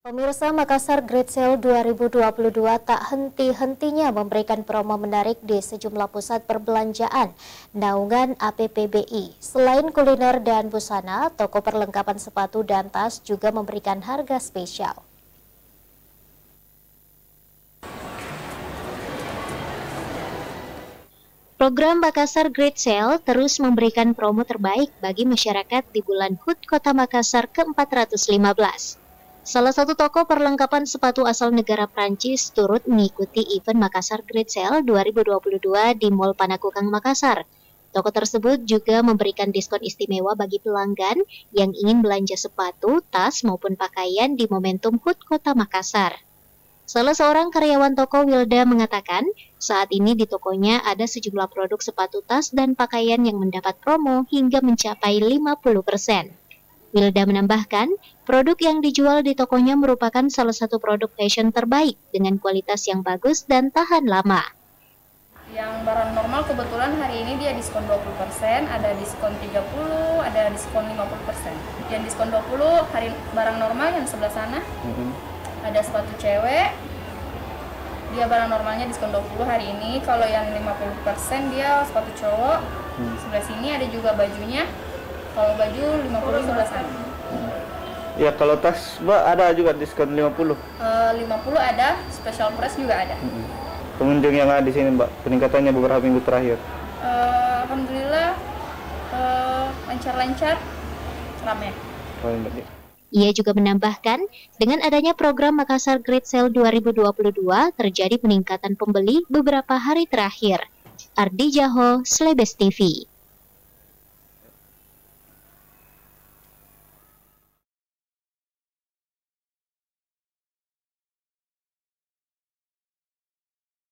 Pemirsa, Makassar Great Sale 2022 tak henti-hentinya memberikan promo menarik di sejumlah pusat perbelanjaan naungan APPBI. Selain kuliner dan busana, toko perlengkapan sepatu dan tas juga memberikan harga spesial. Program Makassar Great Sale terus memberikan promo terbaik bagi masyarakat di bulan HUT Kota Makassar ke-415. Salah satu toko perlengkapan sepatu asal negara Prancis turut mengikuti event Makassar Great Sale 2022 di Mall Panakukang Makassar. Toko tersebut juga memberikan diskon istimewa bagi pelanggan yang ingin belanja sepatu, tas maupun pakaian di momentum HUT Kota Makassar. Salah seorang karyawan toko, Wilda, mengatakan saat ini di tokonya ada sejumlah produk sepatu, tas, dan pakaian yang mendapat promo hingga mencapai 50%. Wilda menambahkan, produk yang dijual di tokonya merupakan salah satu produk fashion terbaik dengan kualitas yang bagus dan tahan lama. Yang barang normal kebetulan hari ini dia diskon 20%, ada diskon 30%, ada diskon 50%. Yang diskon 20% hari barang normal yang sebelah sana. Ada sepatu cewek, dia barang normalnya diskon 20% hari ini. Kalau yang 50% dia sepatu cowok. Sebelah sini ada juga bajunya. Kalau baju 50 sebelah sana. Ya, kalau tas, Mbak, ada juga diskon 50. 50 ada, special price juga ada. Pengunjung yang ada di sini, Mbak, peningkatannya beberapa minggu terakhir. Alhamdulillah lancar-lancar, ramai. Ia juga menambahkan, dengan adanya program Makassar Great Sale 2022, terjadi peningkatan pembeli beberapa hari terakhir. Ardi Jaho, Slebes TV.